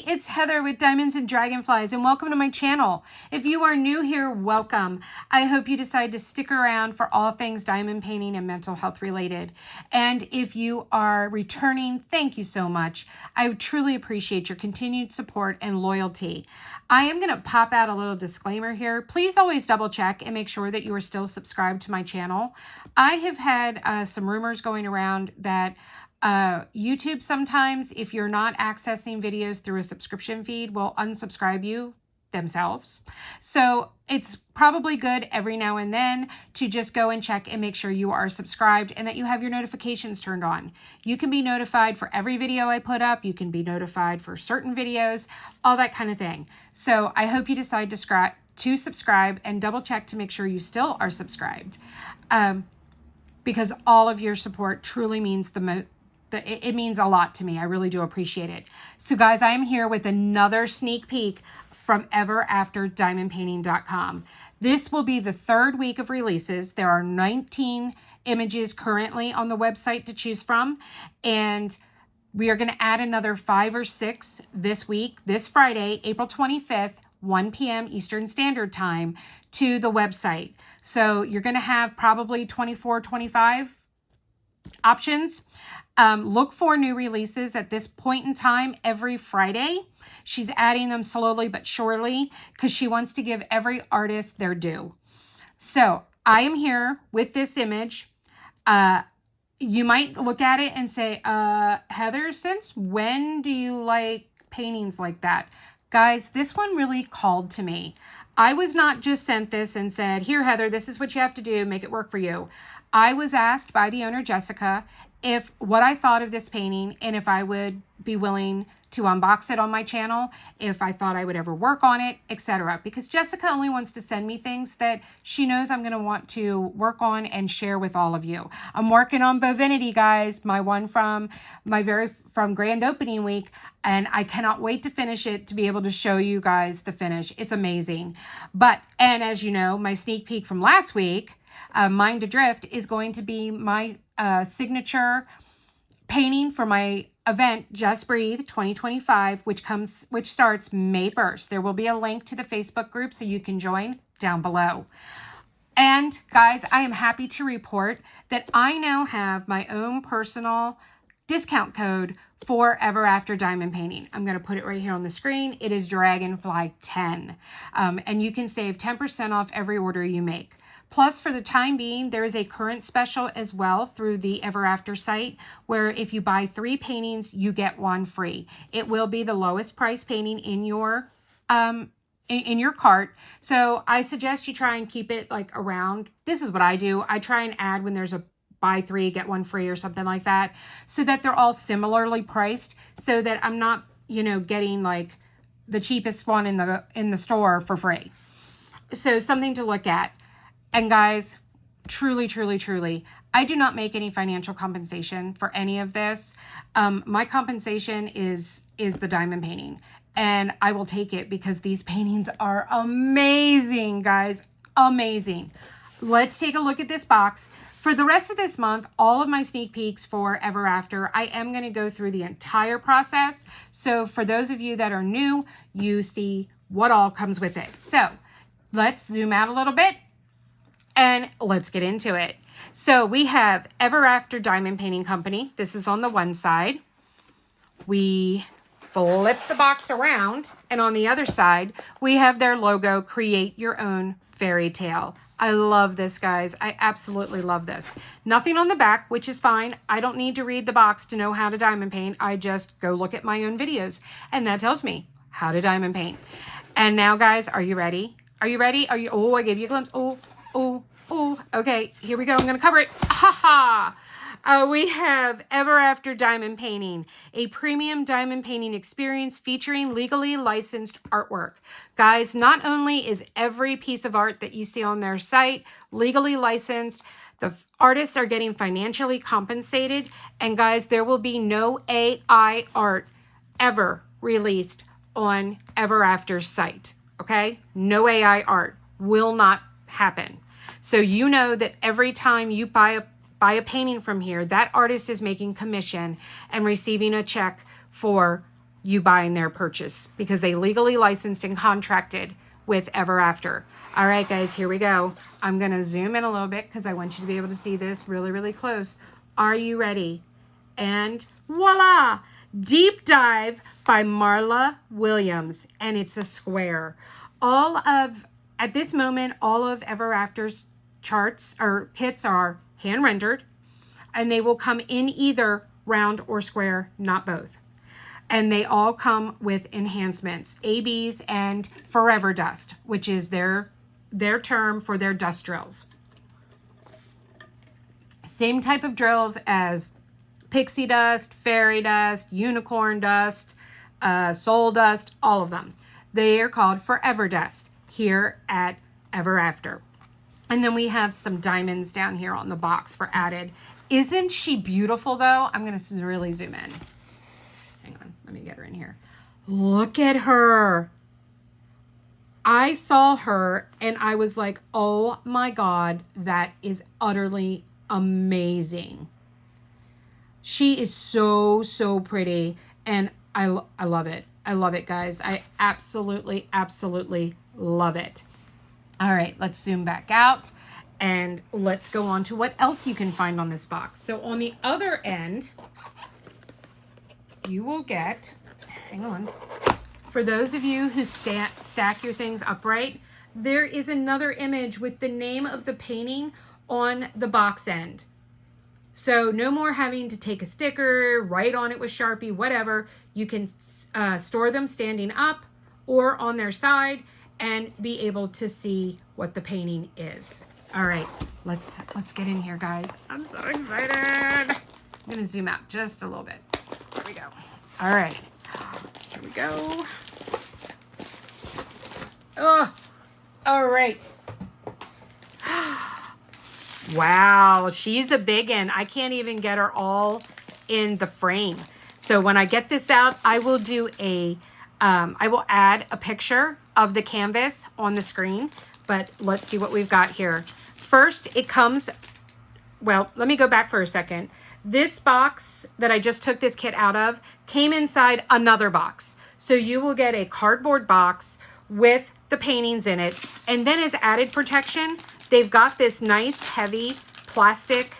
it's Heather with Diamonds and Dragonflies, and welcome to my channel. If you are new here, welcome. I hope you decide to stick around for all things diamond painting and mental health related. And if you are returning, thank you so much. I truly appreciate your continued support and loyalty. I am going to pop out a little disclaimer here. Please always double check and make sure that you are still subscribed to my channel. I have had some rumors going around that YouTube sometimes, if you're not accessing videos through a subscription feed, will unsubscribe you themselves. So it's probably good every now and then to just go and check and make sure you are subscribed and that you have your notifications turned on. You can be notified for every video I put up. You can be notified for certain videos, all that kind of thing. So I hope you decide to subscribe and double check to make sure you still are subscribed, because all of your support truly means it means a lot to me. I really do appreciate it. So guys, I am here with another sneak peek from everafterdiamondpainting.com. This will be the third week of releases. There are 19 images currently on the website to choose from, and we are going to add another 5 or 6 this week, this Friday, April 25th, 1 p.m. Eastern Standard Time, to the website. So you're going to have probably 24, 25 options. Look for new releases at this point in time every Friday. She's adding them slowly but surely because she wants to give every artist their due. So I am here with this image. You might look at it and say, Heather, since when do you like paintings like that? Guys, this one really called to me. I was not just sent this and said, here, Heather, this is what you have to do, make it work for you. I was asked by the owner, Jessica, if what I thought of this painting and if I would be willing to unbox it on my channel, if I thought I would ever work on it, etc. Because Jessica only wants to send me things that she knows I'm going to want to work on and share with all of you. I'm working on Bovinity, guys, my one from grand opening week, and I cannot wait to finish it to be able to show you guys the finish. It's amazing. And as you know, my sneak peek from last week, Mind Adrift, is going to be my signature painting for my event, Just Breathe 2025, which starts May 1st. There will be a link to the Facebook group so you can join down below. And guys, I am happy to report that I now have my own personal discount code for Ever After Diamond Painting. I'm going to put it right here on the screen. It is Dragonfly10. And you can save 10% off every order you make. Plus, for the time being, there is a current special as well through the Ever After site, where if you buy 3 paintings, you get 1 free. It will be the lowest price painting in your cart. So I suggest you try and keep it like around. This is what I do. I try and add when there's a buy 3, get 1 free or something like that, so that they're all similarly priced, so that I'm not, getting like the cheapest one in the store for free. So something to look at. And guys, truly, truly, truly, I do not make any financial compensation for any of this. My compensation is the diamond painting, and I will take it because these paintings are amazing, guys, amazing. Let's take a look at this box. For the rest of this month, all of my sneak peeks for Ever After, I am going to go through the entire process. So for those of you that are new, you see what all comes with it. So let's zoom out a little bit and let's get into it. So we have Ever After Diamond Painting Company. This is on the one side. We flip the box around, and on the other side, we have their logo, Create Your Own Fairy Tale. I love this, guys. I absolutely love this. Nothing on the back, which is fine. I don't need to read the box to know how to diamond paint. I just go look at my own videos, and that tells me how to diamond paint. And now, guys, are you ready? Are you ready? Oh, I gave you a glimpse. Oh. Okay, here we go. I'm going to cover it. Ha ha! We have Ever After Diamond Painting, a premium diamond painting experience featuring legally licensed artwork. Guys, not only is every piece of art that you see on their site legally licensed, the artists are getting financially compensated, and guys, there will be no AI art ever released on Ever After's site, okay? No AI art will not happen. So you know that every time you buy a painting from here, that artist is making commission and receiving a check for you buying their purchase because they legally licensed and contracted with Ever After. All right, guys, here we go. I'm going to zoom in a little bit because I want you to be able to see this really, really close. Are you ready? And voila! Deep Dive by Marla Williams. And it's a square. At this moment, all of Ever After's charts or kits are hand rendered. And they will come in either round or square, not both. And they all come with enhancements, ABs and Forever Dust, which is their term for their dust drills. Same type of drills as pixie dust, fairy dust, unicorn dust, soul dust, all of them. They are called Forever Dust here at Ever After. And then we have some diamonds down here on the box for added. Isn't she beautiful though? I'm going to really zoom in. Hang on, let me get her in here. Look at her. I saw her and I was like, oh my God, that is utterly amazing. She is so, so pretty. And I love it. I love it, guys. I absolutely, absolutely love it. All right, let's zoom back out and let's go on to what else you can find on this box. So on the other end, you will get, hang on, for those of you who stack your things upright, there is another image with the name of the painting on the box end. So no more having to take a sticker, write on it with Sharpie, whatever. You can store them standing up or on their side and be able to see what the painting is. All right, let's get in here, guys. I'm so excited. I'm gonna zoom out just a little bit. There we go. All right, here we go. Oh, all right. Wow, she's a big one. I can't even get her all in the frame. So when I get this out, I will do I will add a picture of the canvas on the screen, but let's see what we've got here. First, it comes, well, let me go back for a second. This box that I just took this kit out of came inside another box. So you will get a cardboard box with the paintings in it. And then as added protection, they've got this nice heavy plastic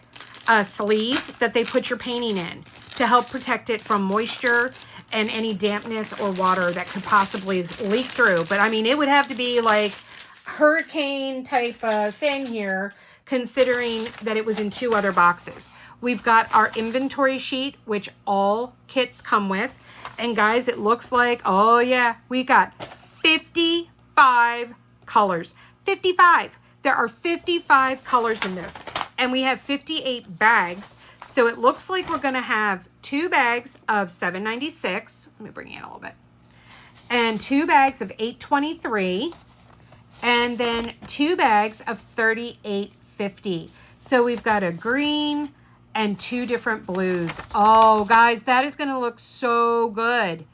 sleeve that they put your painting in to help protect it from moisture and any dampness or water that could possibly leak through. But I mean, it would have to be like hurricane type thing here, considering that it was in two other boxes. We've got our inventory sheet, which all kits come with. And guys, it looks like, oh yeah, we got 55 colors. 55. There are 55 colors in this. And we have 58 bags. So it looks like we're gonna have 2 bags of $7.96. Let me bring it in a little bit. And 2 bags of $8.23. And then 2 bags of $38.50. So we've got a green and 2 different blues. Oh, guys, that is going to look so good.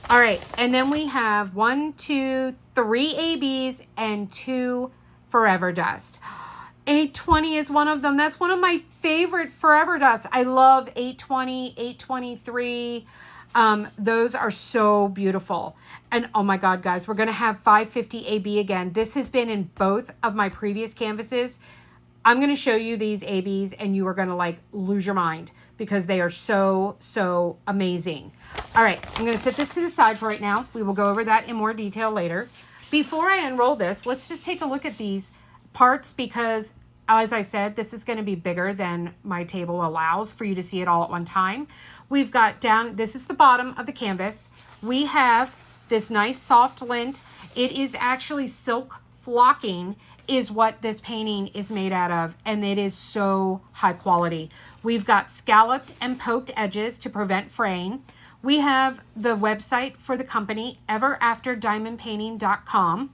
All right, and then we have 1, 2, 3 ABs and 2 Forever Dust. 820 is one of them. That's one of my favorite Forever Dust. I love 820, 823. Those are so beautiful. And oh my God, guys, we're going to have 550 AB again. This has been in both of my previous canvases. I'm going to show you these ABs and you are going to like lose your mind because they are so, so amazing. All right, I'm going to set this to the side for right now. We will go over that in more detail later. Before I unroll this, let's just take a look at these parts because, as I said, this is going to be bigger than my table allows for you to see it all at one time. We've got down, this is the bottom of the canvas. We have this nice soft lint. It is actually silk flocking is what this painting is made out of, and it is so high quality. We've got scalloped and poked edges to prevent fraying. We have the website for the company, everafterdiamondpainting.com.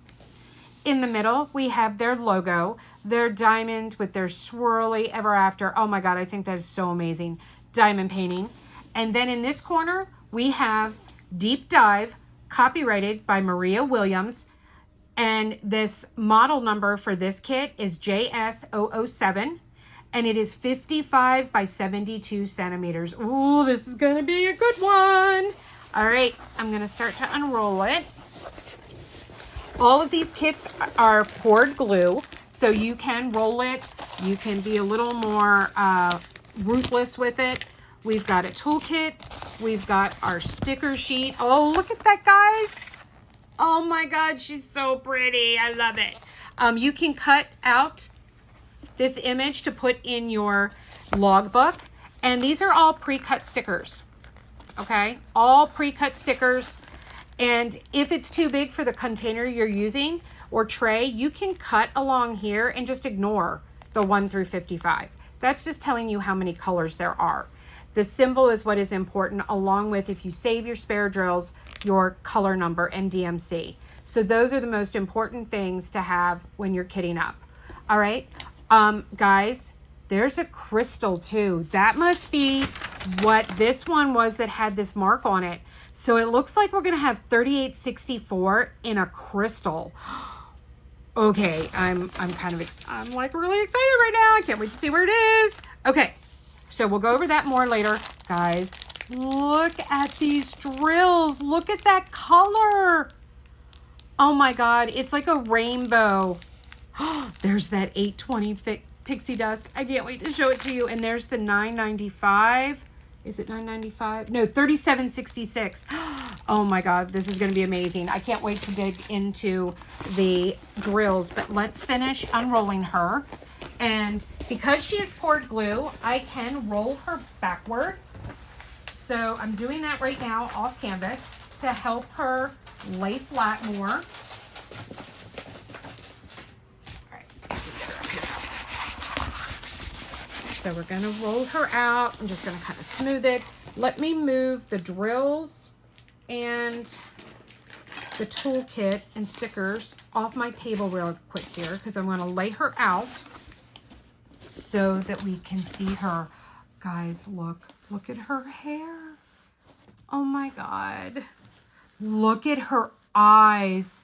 In the middle, we have their logo, their diamond with their swirly Ever After. Oh my God, I think that is so amazing. Diamond painting. And then in this corner, we have Deep Dive, copyrighted by Maria Williams. And this model number for this kit is JS007. And it is 55 by 72 centimeters. Ooh, this is going to be a good one. All right, I'm gonna start to unroll it. All of these kits are poured glue, so you can roll it. You can be a little more ruthless with it. We've got a toolkit. We've got our sticker sheet. Oh, look at that, guys. Oh my God, she's so pretty. I love it. You can cut out this image to put in your logbook. And these are all pre-cut stickers, okay? All pre-cut stickers. And if it's too big for the container you're using or tray, you can cut along here and just ignore the 1 through 55. That's just telling you how many colors there are. The symbol is what is important, along with, if you save your spare drills, your color number and DMC. So those are the most important things to have when you're kitting up. All right, guys, there's a crystal too. That must be what this one was that had this mark on it. So it looks like we're gonna have 3864 in a crystal. Okay, I'm like really excited right now. I can't wait to see where it is. Okay, so we'll go over that more later. Guys, look at these drills. Look at that color. Oh my God, it's like a rainbow. There's that 820 pixie dust. I can't wait to show it to you. And there's the 995. Is it 995? No, 3766. Oh my God, this is going to be amazing. I can't wait to dig into the drills, but let's finish unrolling her. And because she is poured glue, I can roll her backward. So I'm doing that right now off canvas to help her lay flat more. So we're gonna roll her out. I'm just gonna kind of smooth it. Let me move the drills and the toolkit and stickers off my table real quick here, because I'm gonna lay her out so that we can see her. Guys, look at her hair. Oh my God. Look at her eyes.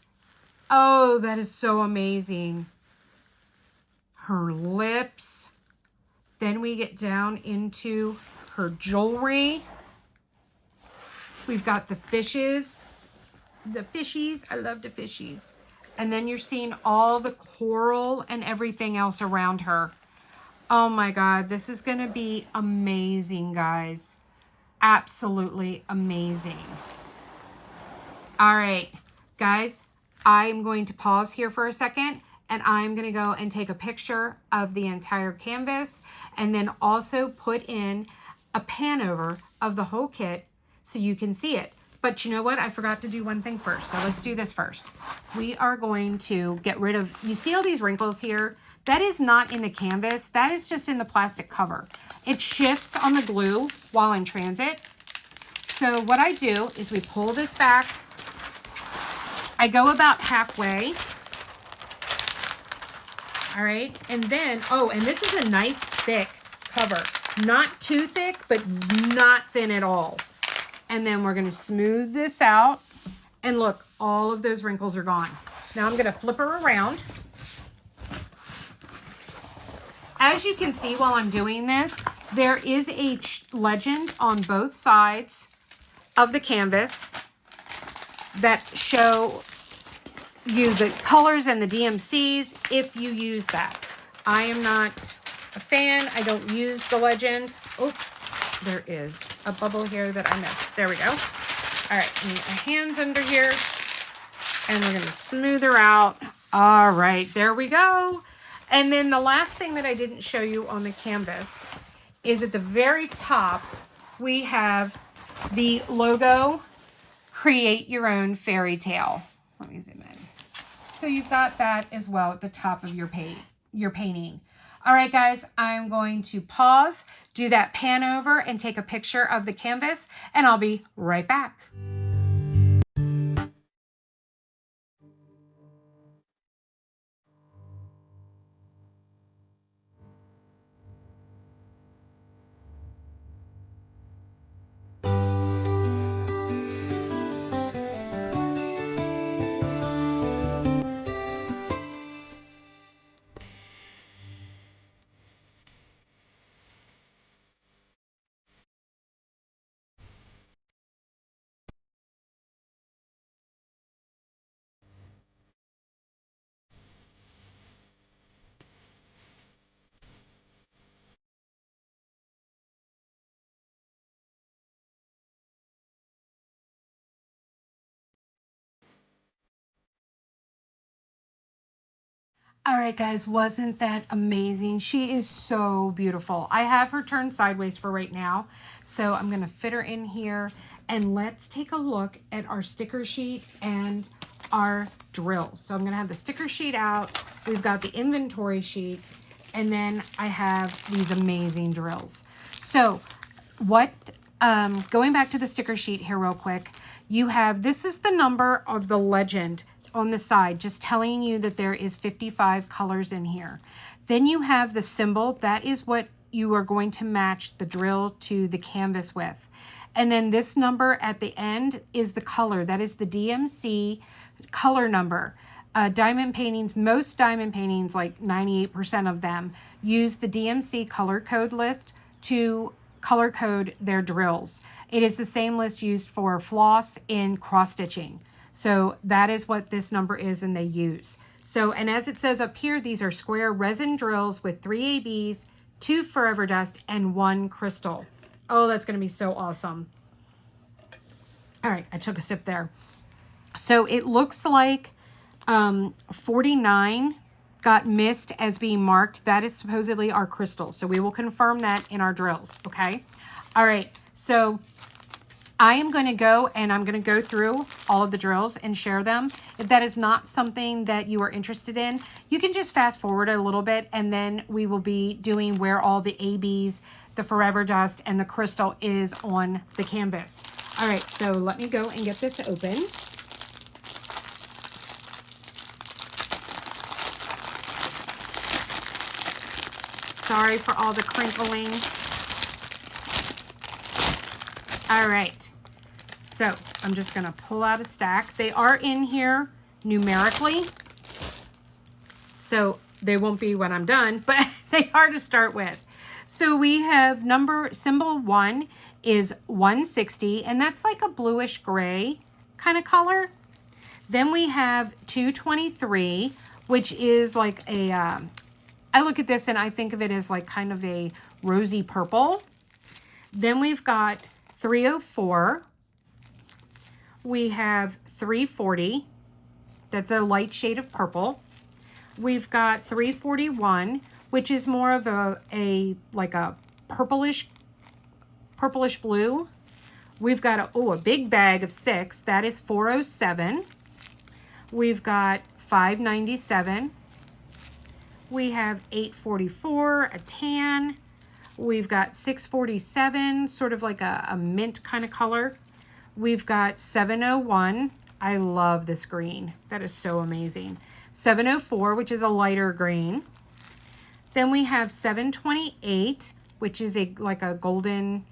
Oh, that is so amazing. Her lips. Then we get down into her jewelry. We've got the fishes. The fishies. I love the fishies. And then you're seeing all the coral and everything else around her. Oh my God, this is going to be amazing, guys. Absolutely amazing. All right, guys, I'm going to pause here for a second, and I'm going to go and take a picture of the entire canvas, and then also put in a pan over of the whole kit so you can see it. But you know what? I forgot to do one thing first. So let's do this first. We are going to get rid of, you see all these wrinkles here? That is not in the canvas. That is just in the plastic cover. It shifts on the glue while in transit. So what I do is we pull this back. I go about halfway. All right, and then, oh, and this is a nice thick cover. Not too thick, but not thin at all. And then we're gonna smooth this out. And look, all of those wrinkles are gone. Now I'm gonna flip her around. As you can see while I'm doing this, there is a legend on both sides of the canvas that show you the colors and the DMCs if you use that. I am not a fan. I don't use the legend. Oh, there is a bubble here that I missed. There we go. All right, need my hands under here, and we're gonna smooth her out. All right, there we go. And then the last thing that I didn't show you on the canvas is at the very top, we have the logo, Create Your Own Fairy Tale. Let me zoom in. So you've got that as well at the top of your painting. All right, guys, I'm going to pause, do that pan over, and take a picture of the canvas, and I'll be right back. All right, guys, wasn't that amazing? She is so beautiful. I have her turned sideways for right now, so I'm going to fit her in here, and let's take a look at our sticker sheet and our drills. So I'm going to have the sticker sheet out. We've got the inventory sheet, and then I have these amazing drills. So going back to the sticker sheet here real quick, you have, this is the number of the legend on the side, just telling you that there is 55 colors in here. Then you have the symbol. That is what you are going to match the drill to the canvas with. And then this number at the end is the color. That is the DMC color number. Diamond paintings, most diamond paintings, like 98% of them, use the DMC color code list to color code their drills. It is the same list used for floss in cross stitching. So that is what this number is, and they use. So, and as it says up here, these are square resin drills with 3 ABs, 2 Forever Dust, and 1 crystal. Oh, that's going to be so awesome. All right, I took a sip there. So it looks like 49 got missed as being marked. That is supposedly our crystal. So we will confirm that in our drills, okay? All right, so I am going to go and I'm going to go through all of the drills and share them. If that is not something that you are interested in, you can just fast forward a little bit, and then we will be doing where all the ABs, the Forever Dust, and the crystal is on the canvas. All right, so let me go and get this open. Sorry for all the crinkling. All right, so I'm just gonna pull out a stack. They are in here numerically, so they won't be when I'm done, but they are to start with. So we have symbol 1 is 160, and that's like a bluish gray kind of color. Then we have 223, which is like a, I look at this and I think of it as like kind of a rosy purple. Then we've got 304. We have 340. That's a light shade of purple. We've got 341, which is more of a like a purplish blue. We've got a big bag of 6. That is 407. We've got 597. We have 844, a tan. We've got 647, sort of like a mint kind of color. We've got 701. I love this green. That is so amazing. 704, which is a lighter green. Then we have 728, which is like a golden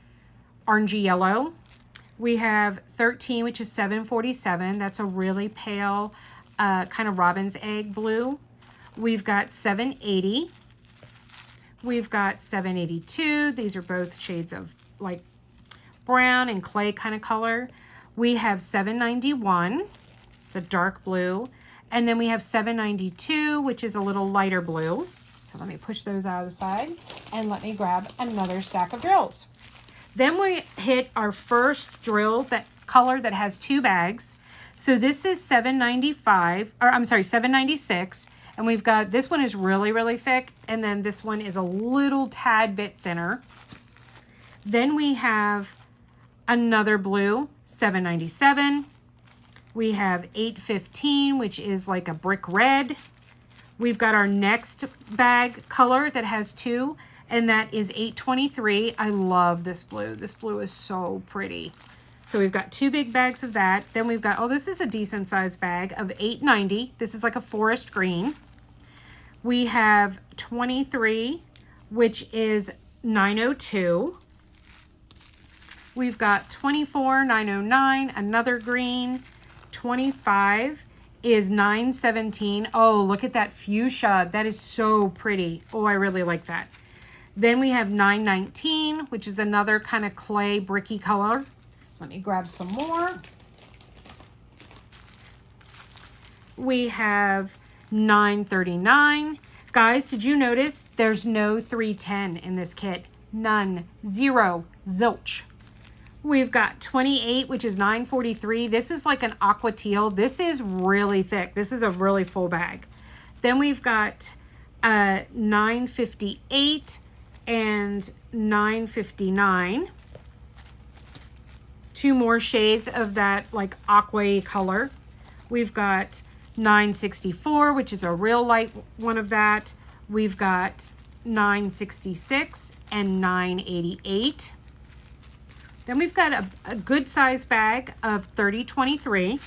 orangey yellow. We have 13, which is 747. That's a really pale kind of robin's egg blue. We've got 780. We've got 782. These are both shades of like brown and clay kind of color. We have 791, the dark blue. And then we have 792, which is a little lighter blue. So let me push those out of the side and let me grab another stack of drills. Then we hit our first drill, that color that has 2 bags. So this is 795, or I'm sorry, 796. And we've got, this one is really, really thick. And then this one is a little tad bit thinner. Then we have another blue, 797. We have 815, which is like a brick red. We've got our next bag color that has 2, and that is 823. I love this blue. This blue is so pretty. So we've got 2 big bags of that. Then we've got, oh, this is a decent sized bag of 890. This is like a forest green. We have 23, which is 902. We've got 24, 909, another green. 25 is 917. Oh, look at that fuchsia. That is so pretty. Oh, I really like that. Then we have 919, which is another kind of clay bricky color. Let me grab some more. We have 939. Guys, did you notice there's no 310 in this kit? None. 0. Zilch. We've got 28, which is 943. This is like an aqua teal. This is really thick. This is a really full bag. Then we've got 958 and 959. Two more shades of that like aqua color. We've got 964, which is a real light one of that. We've got 966 and 988. Then we've got a good size bag of 3023.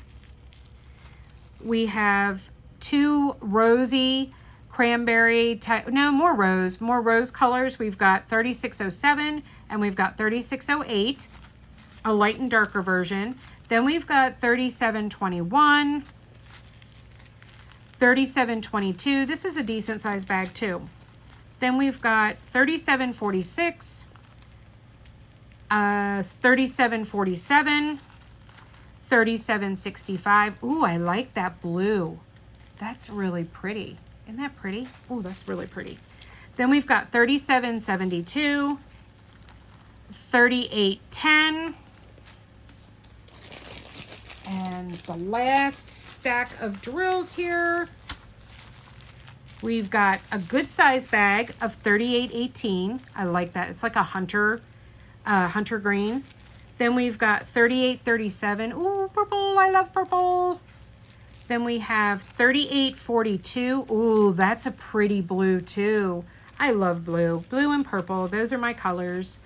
We have two rosy cranberry type, no, more rose colors. We've got 3607 and we've got 3608, a light and darker version. Then we've got 3721, 3722. This is a decent size bag too. Then we've got 3746, 3747, 3765. Ooh, I like that blue. That's really pretty. Isn't that pretty? Oh, that's really pretty. Then we've got 3772, 3810, and the last stack of drills here. We've got a good size bag of 3818. I like that. It's like a hunter green. Then we've got 3837. Ooh, purple. I love purple. Then we have 3842. Ooh, that's a pretty blue too. I love blue. Blue and purple. Those are my colors.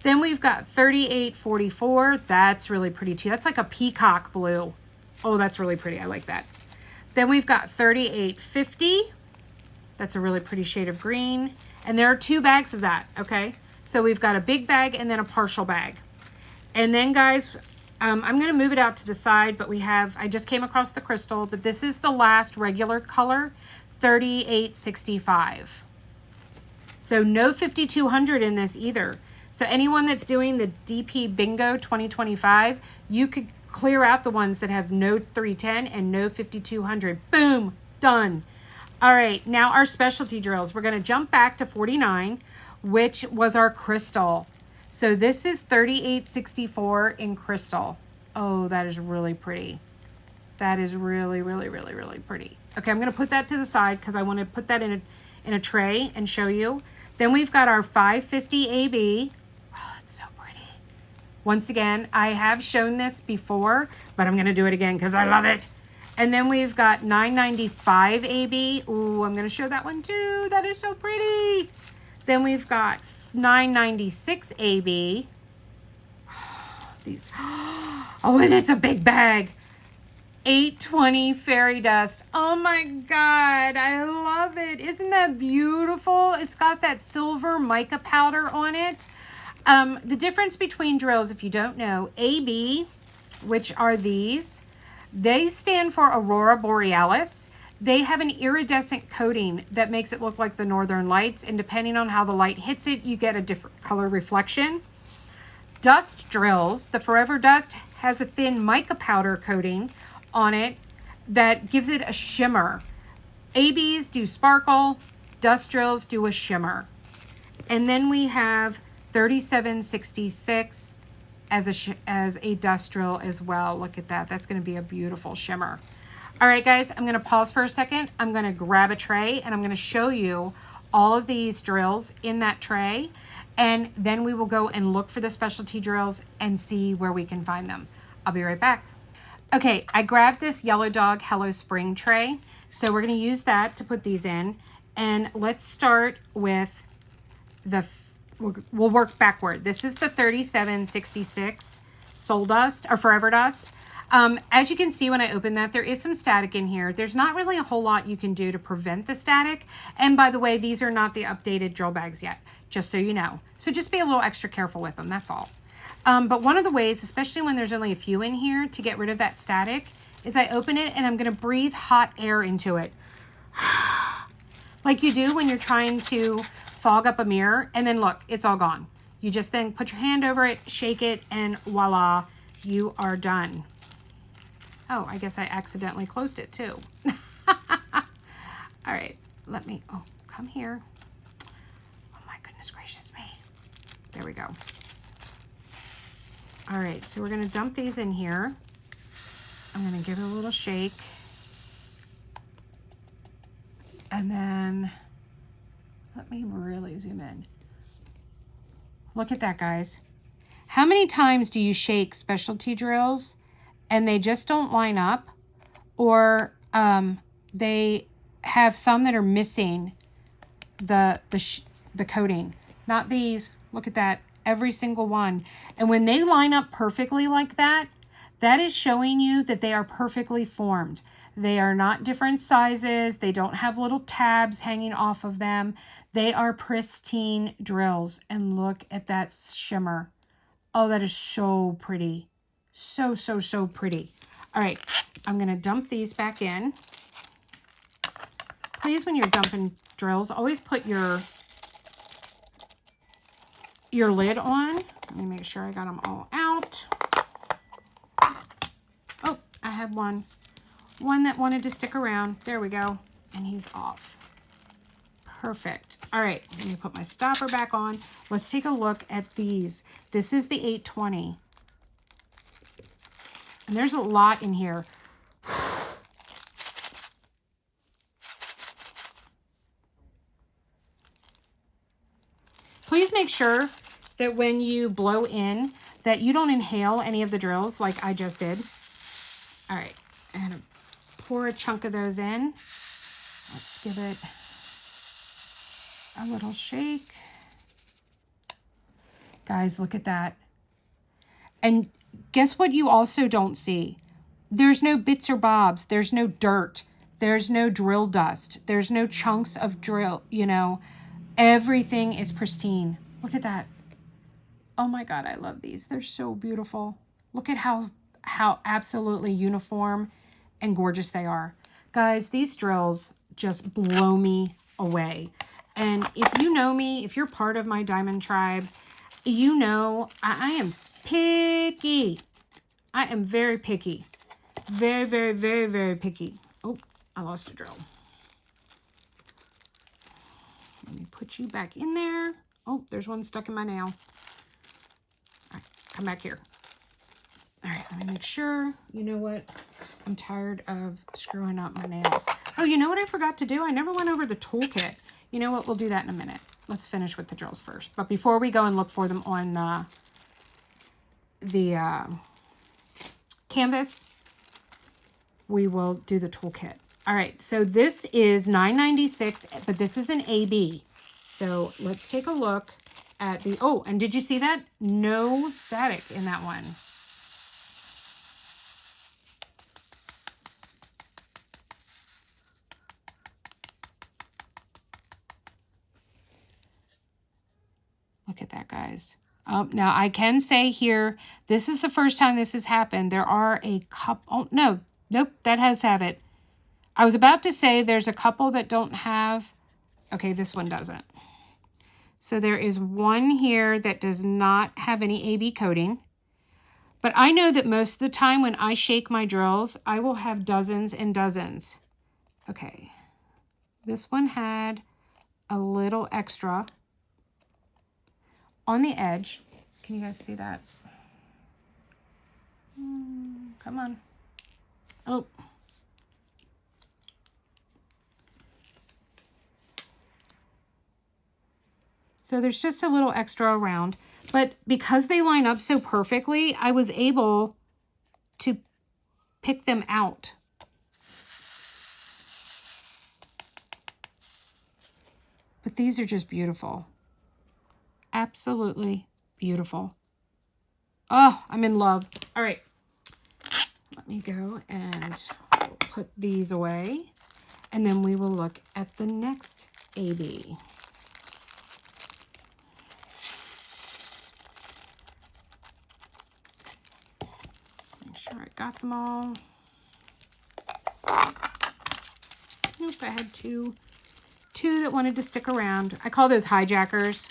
Then we've got 3844. That's really pretty too. That's like a peacock blue. Oh, that's really pretty. I like that. Then we've got 3850. That's a really pretty shade of green. And there are two bags of that, okay? So we've got a big bag and then a partial bag. And then guys, I'm gonna move it out to the side, but I just came across the crystal, but this is the last regular color, 3865. So no 5200 in this either. So anyone that's doing the DP Bingo 2025, you could clear out the ones that have no 310 and no 5200. Boom, done. All right, now our specialty drills. We're gonna jump back to 49, which was our crystal. So this is 3864 in crystal. Oh, that is really pretty. That is really, really, really, really pretty. Okay, I'm gonna put that to the side because I wanna put that in a tray and show you. Then we've got our 550 AB. Oh, it's so pretty. Once again, I have shown this before, but I'm gonna do it again because I love it. And then we've got 995 AB. Ooh, I'm gonna show that one too. That is so pretty. Then we've got 996 AB. These. Oh, and it's a big bag. 820 fairy dust. Oh my God, I love it. Isn't that beautiful? It's got that silver mica powder on it. The difference between drills, if you don't know, AB, which are these, they stand for Aurora Borealis. They have an iridescent coating that makes it look like the Northern Lights, and depending on how the light hits it, you get a different color reflection. Dust drills, the Forever Dust has a thin mica powder coating on it that gives it a shimmer. ABs do sparkle, dust drills do a shimmer. And then we have 3766 as a dust drill as well. Look at that. That's going to be a beautiful shimmer. All right, guys, I'm going to pause for a second. I'm going to grab a tray and I'm going to show you all of these drills in that tray. And then we will go and look for the specialty drills and see where we can find them. I'll be right back. Okay, I grabbed this Yellow Dog Hello Spring tray. So we're going to use that to put these in. And let's start with we'll work backward. This is the 3766 Soul Dust or Forever Dust. As you can see when I open that, there is some static in here. There's not really a whole lot you can do to prevent the static. And by the way, these are not the updated drill bags yet, just so you know. So just be a little extra careful with them, that's all. But one of the ways, especially when there's only a few in here, to get rid of that static is I open it and I'm going to breathe hot air into it. Like you do when you're trying to fog up a mirror, and then look, it's all gone. You just then put your hand over it, shake it, and voila, you are done. Oh, I guess I accidentally closed it too. All right, let me, oh, come here. Oh my goodness gracious me. There we go. All right, so we're gonna dump these in here. I'm gonna give it a little shake. And then let me really zoom in. Look at that, guys. How many times do you shake specialty drills and they just don't line up, or they have some that are missing the coating? Not these. Look at that. Every single one. And when they line up perfectly like that, that is showing you that they are perfectly formed. They are not different sizes. They don't have little tabs hanging off of them. They are pristine drills. And look at that shimmer. Oh, that is so pretty. So, so, so pretty. All right, I'm going to dump these back in. Please, when you're dumping drills, always put your lid on. Let me make sure I got them all out. Oh, I had one that wanted to stick around. There we go. And he's off. Perfect. All right, let me put my stopper back on. Let's take a look at these. This is the 820. And there's a lot in here. Please make sure that when you blow in, that you don't inhale any of the drills like I just did. All right, I'm gonna pour a chunk of those in. Let's give it a little shake. Guys, look at that. And guess what you also don't see? There's no bits or bobs. There's no dirt. There's no drill dust. There's no chunks of drill, you know. Everything is pristine. Look at that. Oh my God, I love these. They're so beautiful. Look at how absolutely uniform and gorgeous they are. Guys, these drills just blow me away. And if you know me, if you're part of my diamond tribe, you know I am picky. I am very picky. Very, very, very, very picky. Oh, I lost a drill. Let me put you back in there. Oh, there's one stuck in my nail. All right, come back here. All right, let me make sure. You know what? I'm tired of screwing up my nails. Oh, you know what I forgot to do? I never went over the toolkit. You know what? We'll do that in a minute. Let's finish with the drills first. But before we go and look for them on the canvas, we will do the toolkit. All right, so this is $9.96, but this is an AB. So let's take a look at the, oh, and did you see that? No static in that one. Look at that, guys. Now, I can say here, this is the first time this has happened. There are a couple, oh, no, nope, that has have it. I was about to say there's a couple that don't have, okay, this one doesn't. So there is one here that does not have any AB coating. But I know that most of the time when I shake my drills, I will have dozens and dozens. Okay, this one had a little extra on the edge. Can you guys see that? Come on. Oh. So there's just a little extra around, but because they line up so perfectly, I was able to pick them out. But these are just beautiful. Absolutely beautiful. Oh, I'm in love. All right. Let me go and put these away. And then we will look at the next AB. Make sure I got them all. Nope, I had two that wanted to stick around. I call those hijackers.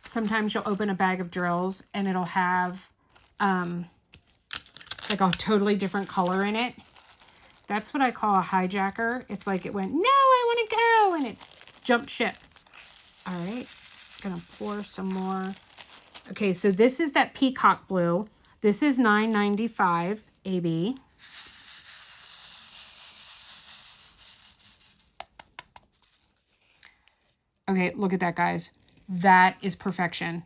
Sometimes you'll open a bag of drills and it'll have like a totally different color in it. That's what I call a hijacker. It's like it went, no, I want to go, and it jumped ship. All right, gonna pour some more. Okay, so this is that peacock blue. This is $9.95 AB. Okay, look at that, guys. That is perfection.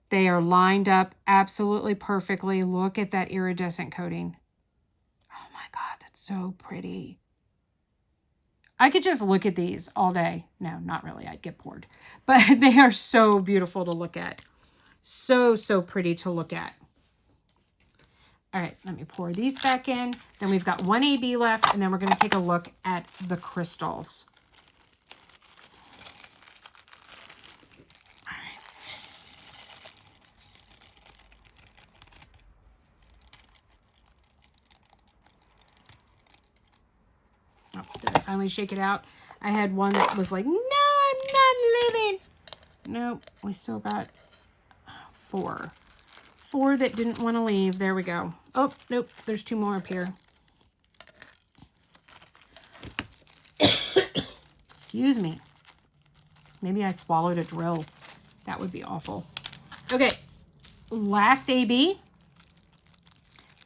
They are lined up absolutely perfectly. Look at that iridescent coating. Oh my God, that's so pretty. I could just look at these all day. No, not really. I'd get bored. But they are so beautiful to look at. So, so pretty to look at. All right, let me pour these back in. Then we've got one AB left, and then we're going to take a look at the crystals. All right. Oh, did I finally shake it out? I had one that was like, no, I'm not leaving. Nope, we still got 4. 4 that didn't want to leave. There we go. Oh, nope. There's 2 more up here. Excuse me. Maybe I swallowed a drill. That would be awful. Okay. Last AB.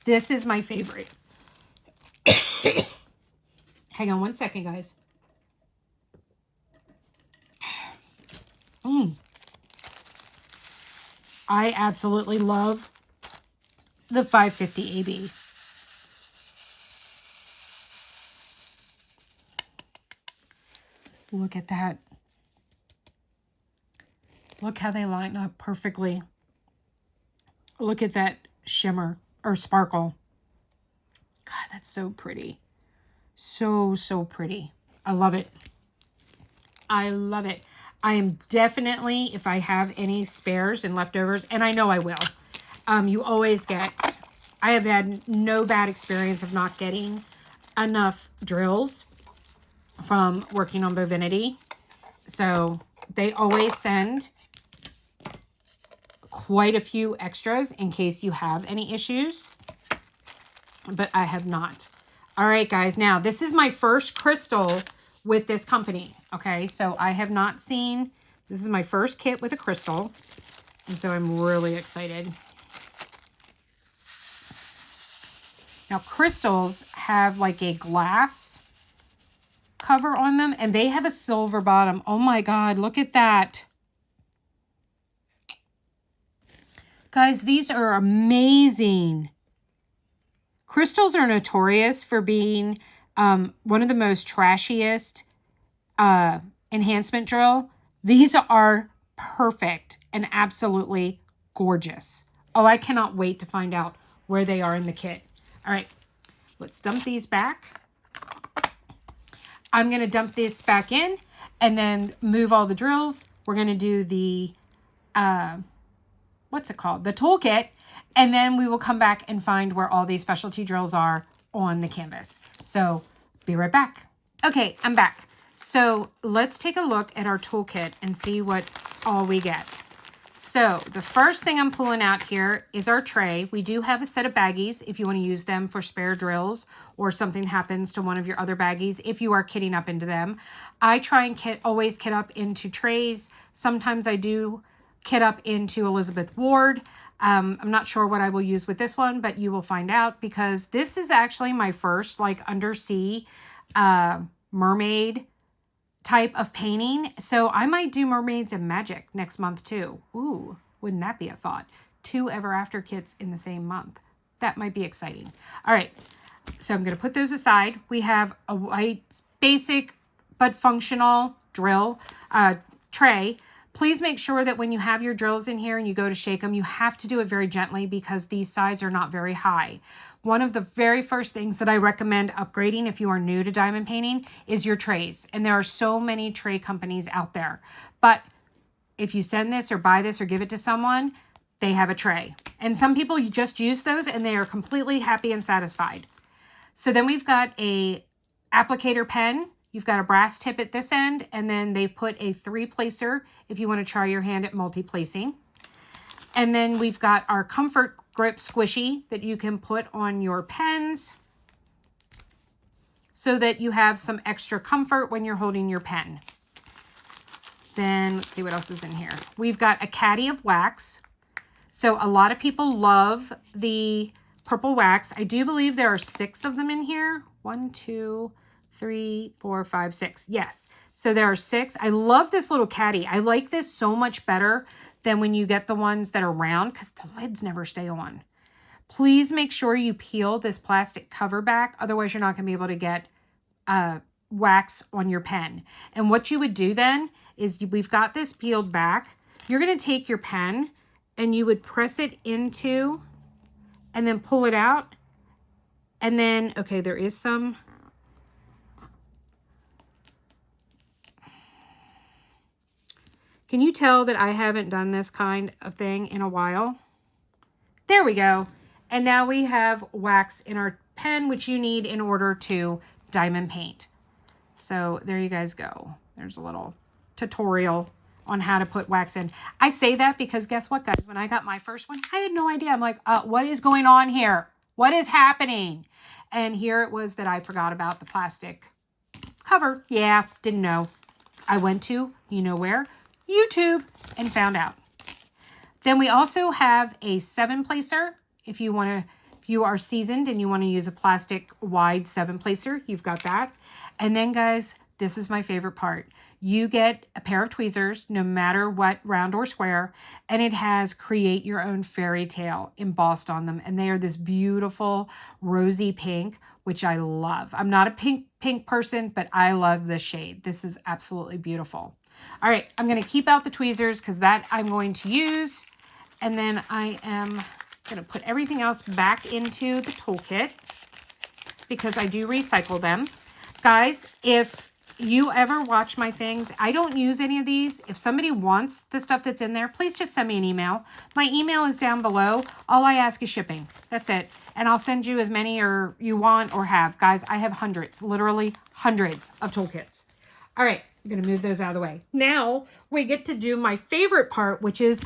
This is my favorite. Hang on one second, guys. I absolutely love the 550 AB. Look at that. Look how they line up perfectly. Look at that shimmer or sparkle. God, that's so pretty. So, so pretty. I love it. I love it. I am definitely, if I have any spares and leftovers, and I know I will, you always get, I have had no bad experience of not getting enough drills from working on Bovinity. So they always send quite a few extras in case you have any issues, but I have not. All right, guys. Now, this is my first crystal with this company. Okay, so I have not seen, this is my first kit with a crystal, and so I'm really excited. Now, crystals have like a glass cover on them, and they have a silver bottom. Oh my God, look at that. Guys, these are amazing. Crystals are notorious for being one of the most trashiest enhancement drill. These are perfect and absolutely gorgeous. Oh, I cannot wait to find out where they are in the kit. All right, let's dump these back. I'm going to dump this back in and then move all the drills. We're going to do the, what's it called? The toolkit. And then we will come back and find where all these specialty drills are on the canvas. So be right back. Okay, I'm back. So let's take a look at our toolkit and see what all we get. So the first thing I'm pulling out here is our tray. We do have a set of baggies if you want to use them for spare drills or something happens to one of your other baggies if you are kitting up into them. I try and always kit up into trays. Sometimes I do kit up into Elizabeth Ward. I'm not sure what I will use with this one, but you will find out because this is actually my first like undersea mermaid type of painting. So I might do mermaids and magic next month too. Ooh, wouldn't that be a thought? 2 ever after kits in the same month. That might be exciting. All right, so I'm going to put those aside. We have a white basic but functional drill tray. Please make sure that when you have your drills in here and you go to shake them, you have to do it very gently because these sides are not very high. One of the very first things that I recommend upgrading if you are new to diamond painting is your trays. And there are so many tray companies out there. But if you send this or buy this or give it to someone, they have a tray. And some people, you just use those and they are completely happy and satisfied. So then we've got a applicator pen. You've got a brass tip at this end, and then they put a 3-placer if you want to try your hand at multi-placing. And then we've got our comfort grip squishy that you can put on your pens so that you have some extra comfort when you're holding your pen. Then let's see what else is in here. We've got a caddy of wax. So a lot of people love the purple wax. I do believe there are 6 of them in here. 1, 2, 3, 4, 5, 6. Yes. So there are 6. I love this little caddy. I like this so much better than when you get the ones that are round because the lids never stay on. Please make sure you peel this plastic cover back. Otherwise, you're not going to be able to get wax on your pen. And what you would do then is we've got this peeled back. You're going to take your pen and you would press it into and then pull it out. And then, okay, there is some. Can you tell that I haven't done this kind of thing in a while? There we go. And now we have wax in our pen, which you need in order to diamond paint. So there you guys go. There's a little tutorial on how to put wax in. I say that because guess what, guys? When I got my first one, I had no idea. I'm like, what is going on here? What is happening? And here it was that I forgot about the plastic cover. Yeah, didn't know. I went to, you know where? YouTube, and found out. Then we also have a 7-placer. If you are seasoned and you want to use a plastic wide 7-placer, you've got that. And then guys, this is my favorite part. You get a pair of tweezers, no matter what, round or square, and it has create your own fairy tale embossed on them. And they are this beautiful rosy pink, which I love. I'm not a pink person, but I love this shade. This is absolutely beautiful. All right, I'm going to keep out the tweezers because that I'm going to use. And then I am going to put everything else back into the toolkit because I do recycle them. Guys, if you ever watch my things, I don't use any of these. If somebody wants the stuff that's in there, please just send me an email. My email is down below. All I ask is shipping. That's it. And I'll send you as many or you want or have. Guys, I have hundreds, literally hundreds of toolkits. All right, I'm going to move those out of the way. Now we get to do my favorite part, which is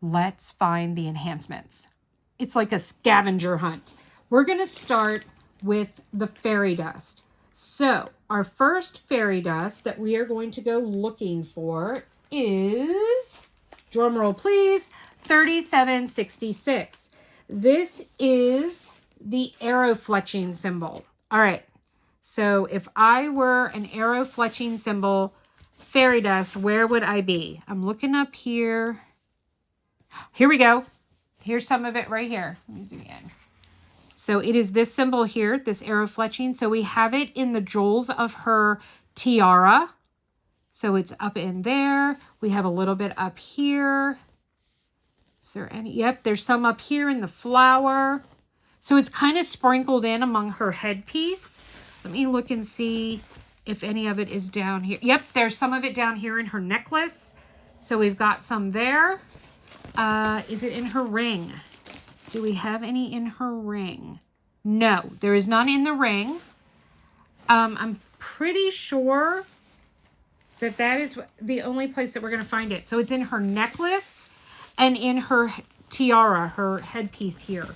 let's find the enhancements. It's like a scavenger hunt. We're going to start with the fairy dust. So our first fairy dust that we are going to go looking for is, drumroll please, 3766. This is the arrow fletching symbol. All right. So if I were an arrow fletching symbol fairy dust, where would I be? I'm looking up here. Here we go. Here's some of it right here. Let me zoom in. So it is this symbol here, this arrow fletching. So we have it in the jewels of her tiara. So it's up in there. We have a little bit up here. Is there any? Yep, there's some up here in the flower. So it's kind of sprinkled in among her headpiece. Let me look and see if any of it is down here. Yep, there's some of it down here in her necklace. So we've got some there. Is it in her ring? Do we have any in her ring? No, there is none in the ring. I'm pretty sure that that is the only place that we're going to find it. So it's in her necklace and in her tiara, her headpiece here.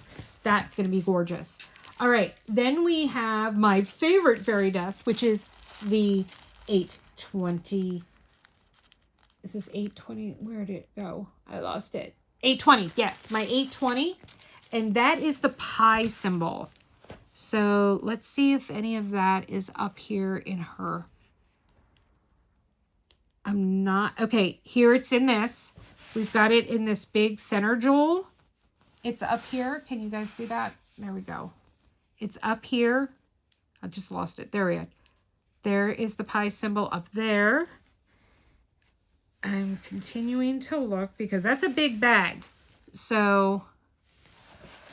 That's going to be gorgeous. All right, then we have my favorite fairy dust, which is the 820. Is this 820? Where did it go? I lost it. 820, yes, my 820. And that is the pie symbol. So let's see if any of that is up here in her. I'm not, okay, here it's in this. We've got it in this big center jewel. It's up here. Can you guys see that? There we go. It's up here. I just lost it. There we are. There is the pie symbol up there. I'm continuing to look because that's a big bag. So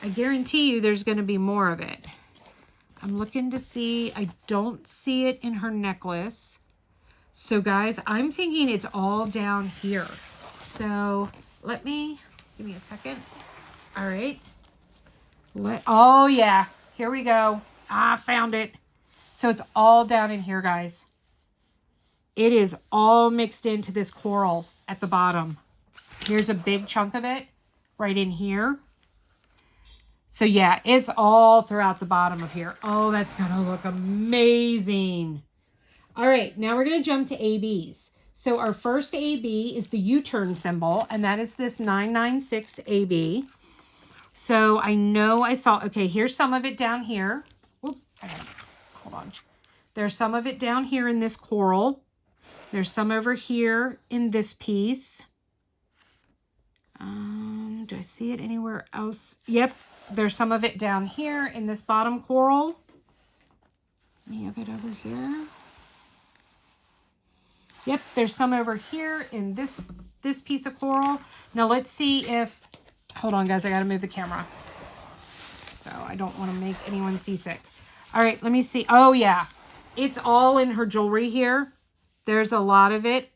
I guarantee you there's going to be more of it. I'm looking to see. I don't see it in her necklace. So guys, I'm thinking it's all down here. So give me a second. All right. Oh yeah, here we go. I found it. So it's all down in here, guys. It is all mixed into this coral at the bottom. Here's a big chunk of it right in here. So yeah, it's all throughout the bottom of here. Oh, that's gonna look amazing. All right, now we're gonna jump to ABs. So our first AB is the U-turn symbol, and that is this 996 AB. So I know I saw, okay, here's some of it down here. Oop, hold on. There's some of it down here in this coral. There's some over here in this piece. Do I see it anywhere else? Yep, there's some of it down here in this bottom coral. Any of it over here? Yep, there's some over here in this piece of coral. Now let's see if, hold on guys, I gotta move the camera. So I don't want to make anyone seasick. All right, let me see. Oh yeah, it's all in her jewelry here. There's a lot of it,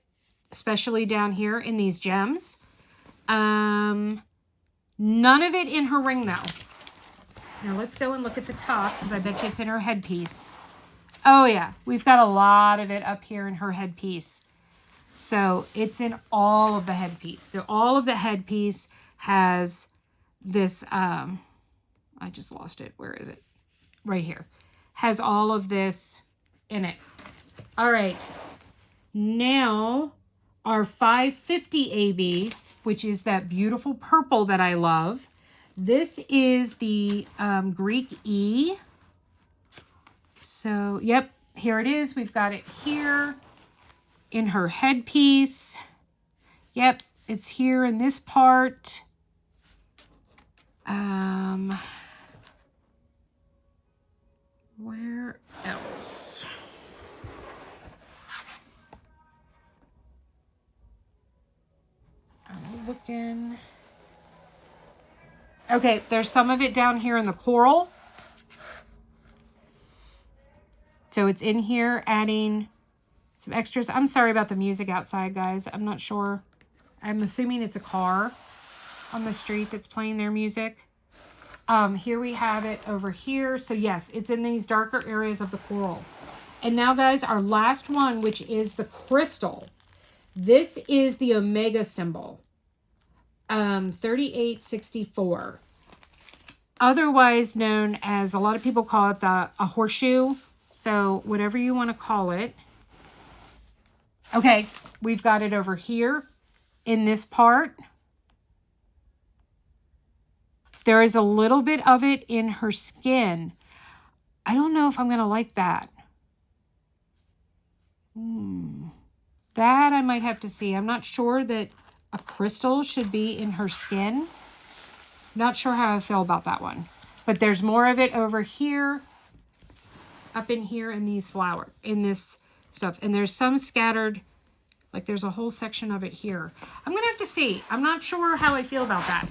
especially down here in these gems. None of it in her ring though. Now let's go and look at the top because I bet you it's in her headpiece. Oh yeah, we've got a lot of it up here in her headpiece. So it's in all of the headpiece. So all of the headpiece has this, I just lost it. Where is it? Right here. Has all of this in it. All right. Now our 550 AB, which is that beautiful purple that I love. This is the Greek E. So, yep, here it is. We've got it here in her headpiece. Yep, it's here in this part. Where else? I'm looking. Okay, there's some of it down here in the coral. So it's in here adding some extras. I'm sorry about the music outside, guys. I'm not sure. I'm assuming it's a car on the street that's playing their music. Here we have it over here. So yes, it's in these darker areas of the coral. And now, guys, our last one, which is the crystal. This is the Omega symbol. 3864. Otherwise known as, a lot of people call it a horseshoe. So whatever you want to call it. Okay, we've got it over here in this part. There is a little bit of it in her skin. I don't know if I'm going to like that. That I might have to see. I'm not sure that a crystal should be in her skin. Not sure how I feel about that one. But there's more of it over here, up in here in these in this stuff. And there's some scattered, like there's a whole section of it here. I'm going to have to see. I'm not sure how I feel about that.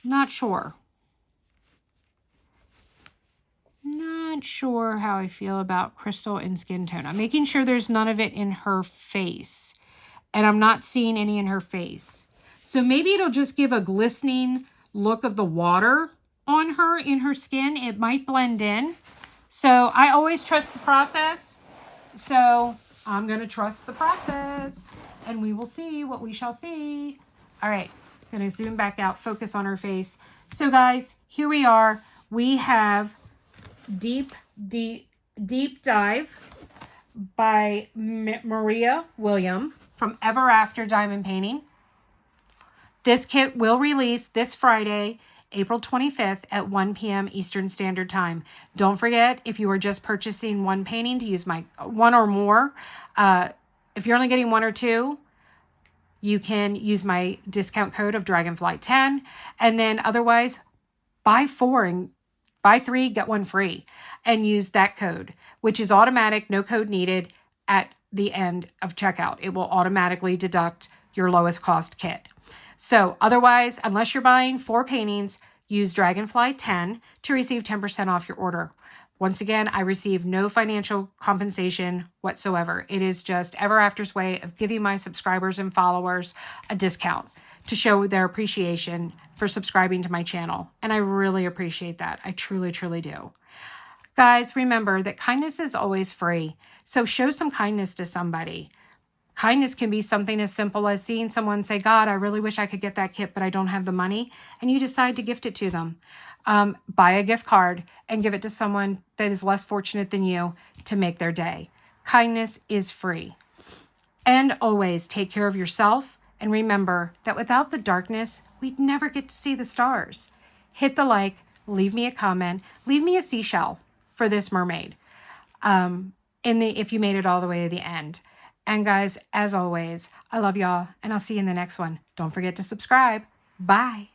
Not sure. Not sure how I feel about crystal and skin tone. I'm making sure there's none of it in her face. And I'm not seeing any in her face. So maybe it'll just give a glistening look of the water on her in her skin. It might blend in. So I always trust the process. So I'm going to trust the process. And we will see what we shall see. All right. Going to zoom back out. Focus on her face. So guys, here we are. We have Deep Dive by Maria William from Ever After Diamond Painting. This kit will release this Friday, April 25th at 1 p.m. Eastern Standard Time. Don't forget, if you are just purchasing one painting, to use my one or more. If you're only getting one or two, you can use my discount code of Dragonfly10. And then otherwise, buy 4 and buy 3, get 1 free. And use that code, which is automatic, no code needed at the end of checkout. It will automatically deduct your lowest cost kit. So otherwise, unless you're buying 4 paintings, use Dragonfly10 to receive 10% off your order. Once again, I receive no financial compensation whatsoever. It is just Ever After's way of giving my subscribers and followers a discount to show their appreciation for subscribing to my channel. And I really appreciate that. I truly, truly do. Guys, remember that kindness is always free. So show some kindness to somebody. Kindness can be something as simple as seeing someone say, God, I really wish I could get that kit, but I don't have the money. And you decide to gift it to them. Buy a gift card and give it to someone that is less fortunate than you to make their day. Kindness is free. And always take care of yourself. And remember that without the darkness, we'd never get to see the stars. Hit the like, leave me a comment, leave me a seashell. for this mermaid. If you made it all the way to the end. And guys, as always, I love y'all, and I'll see you in the next one. Don't forget to subscribe. Bye.